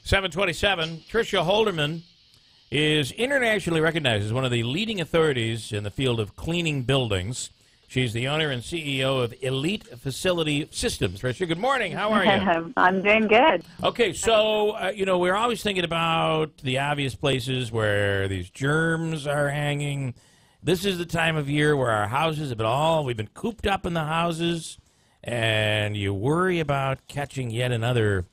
727. Tricia Holderman is internationally recognized as one of the leading authorities in the field of cleaning buildings. She's the owner and CEO of Elite Facility Systems. Tricia, good morning. How are you? I'm doing good. Okay, so, we're always thinking about the obvious places where these germs are hanging. This is the time of year where our houses have we've been cooped up in the houses, and you worry about catching yet another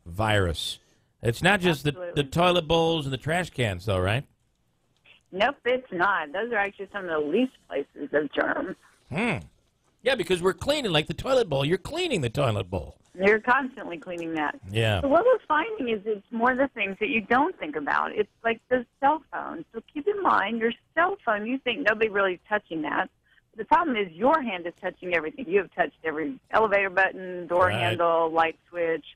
virus. It's not just the toilet bowls and the trash cans, though, right? Nope, it's not. Those are actually some of the least places of germs. Yeah, because we're cleaning, like the toilet bowl. You're cleaning the toilet bowl. You're constantly cleaning that. Yeah. So what we're finding is it's more the things that you don't think about. It's like the cell phone. So keep in mind, your cell phone, you think nobody really is touching that. The problem is your hand is touching everything. You have touched every elevator button, door handle, light switch.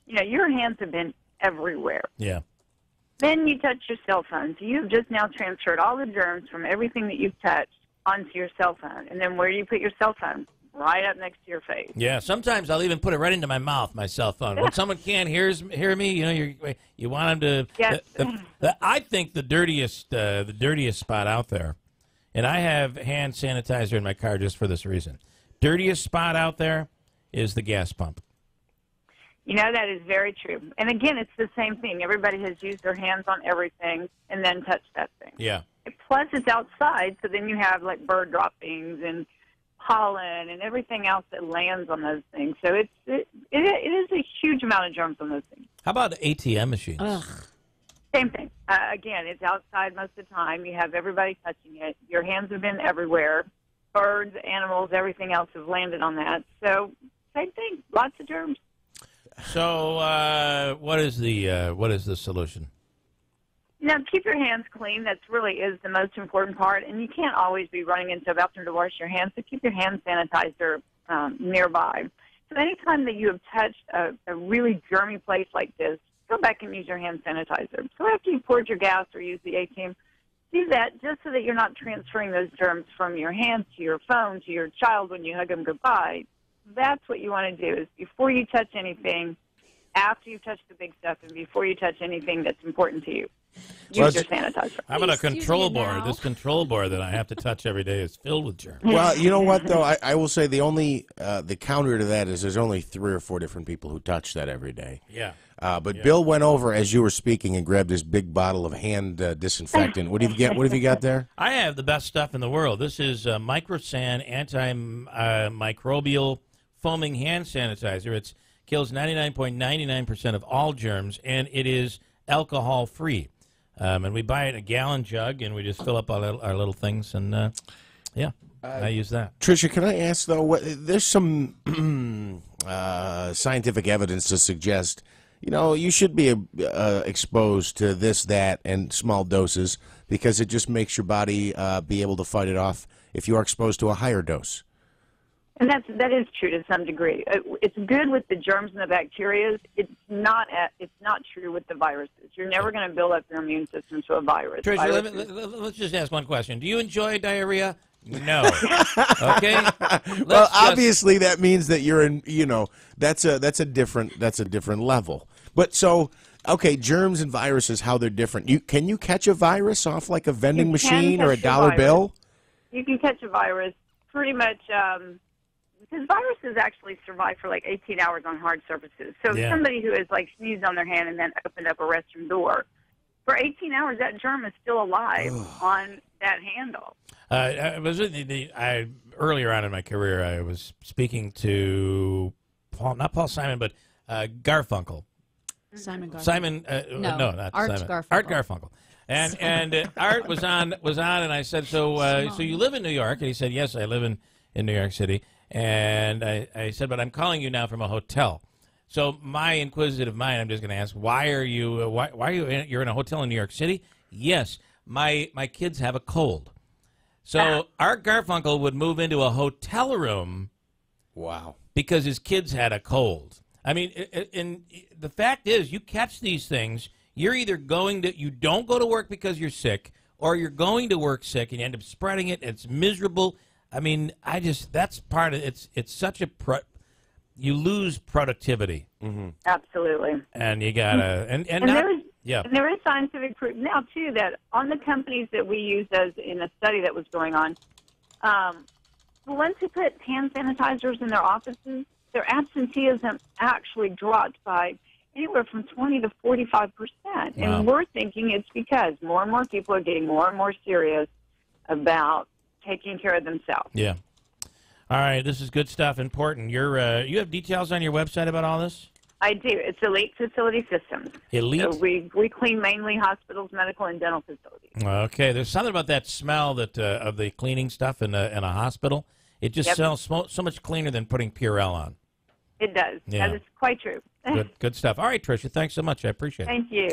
Your hands have been everywhere. Yeah. Then you touch your cell phone. So you've just now transferred all the germs from everything that you've touched onto your cell phone. And then where do you put your cell phone? Right up next to your face. Yeah, sometimes I'll even put it right into my mouth, my cell phone. When someone can't hear me, you want them to. Yes. I think the dirtiest spot out there, and I have hand sanitizer in my car just for this reason. Dirtiest spot out there is the gas pump. That is very true. And again, it's the same thing. Everybody has used their hands on everything and then touched that thing. Yeah. Plus, it's outside, so then you have like bird droppings and pollen and everything else that lands on those things. So it is a huge amount of germs on those things. How about ATM machines? Ugh. Same thing. Again, it's outside most of the time. You have everybody touching it. Your hands have been everywhere. Birds, animals, everything else have landed on that. So same thing. Lots of germs. So what is the solution? Keep your hands clean. That really is the most important part. And you can't always be running into a bathroom to wash your hands, so keep your hand sanitizer nearby. So anytime that you have touched a really germy place like this, go back and use your hand sanitizer. So after you poured your gas or use the ATM, do that just so that you're not transferring those germs from your hands to your phone, to your child when you hug them goodbye. That's what you want to do, is before you touch anything, after you've touched the big stuff, and before you touch anything that's important to you, use your sanitizer. How about a control board? This control board that I have to touch every day is filled with germs. Well, you know what, though? I will say the counter to that is there's only 3 or 4 different people who touch that every day. Yeah. But Bill went over as you were speaking and grabbed this big bottle of hand disinfectant. What have you got there? I have the best stuff in the world. This is Microsan antimicrobial foaming hand sanitizer. It kills 99.99% of all germs, and it is alcohol-free. And we buy it in a gallon jug, and we just fill up our little things, and I use that. Tricia, can I ask, though, there's some scientific evidence to suggest, you should be exposed to this, that, and small doses because it just makes your body be able to fight it off if you are exposed to a higher dose. And that is true to some degree. It's good with the germs and the bacteria. It's not true with the viruses. You're never going to build up your immune system to a virus. Tricia, let's just ask one question. Do you enjoy diarrhea? No. Okay. Well, obviously that means that you're in. That's a different level. But so, okay, germs and viruses, how they're different. Can you catch a virus off like a vending machine or a dollar bill? You can catch a virus pretty much. Because viruses actually survive for like 18 hours on hard surfaces. So somebody who has like sneezed on their hand and then opened up a restroom door, for 18 hours that germ is still alive on that handle. Earlier on in my career, I was speaking not Paul Simon, but Garfunkel. Simon Garfunkel. No, not Art Simon. Garfunkel. Art Garfunkel. And Art was on, and I said, so you live in New York? And he said, yes, I live in New York City. And I said, but I'm calling you now from a hotel. So my inquisitive mind, I'm just going to ask, why are you you're in a hotel in New York City? Yes, my kids have a cold. So Art Garfunkel would move into a hotel room. Wow. Because his kids had a cold. I mean, and the fact is, you catch these things, you're either you don't go to work because you're sick, or you're going to work sick and you end up spreading it. It's miserable. I mean, that's part of it. It's such a you lose productivity. Absolutely. And you gotta and there is scientific proof now too that on the companies that we used as in a study that was going on, the ones who put hand sanitizers in their offices, their absenteeism actually dropped by anywhere from 20 to 45%. And we're thinking it's because more and more people are getting more and more serious about taking care of themselves. Yeah. All right, this is good stuff. Important. You have details on your website about all this? I do. It's Elite Facility Systems. Elite? So we clean mainly hospitals, medical, and dental facilities. Okay. There's something about that smell that of the cleaning stuff in a hospital. It just smells so much cleaner than putting Purell on. It does. Yeah. That is quite true. Good stuff. All right, Tricia, thanks so much. I appreciate it. Thank you.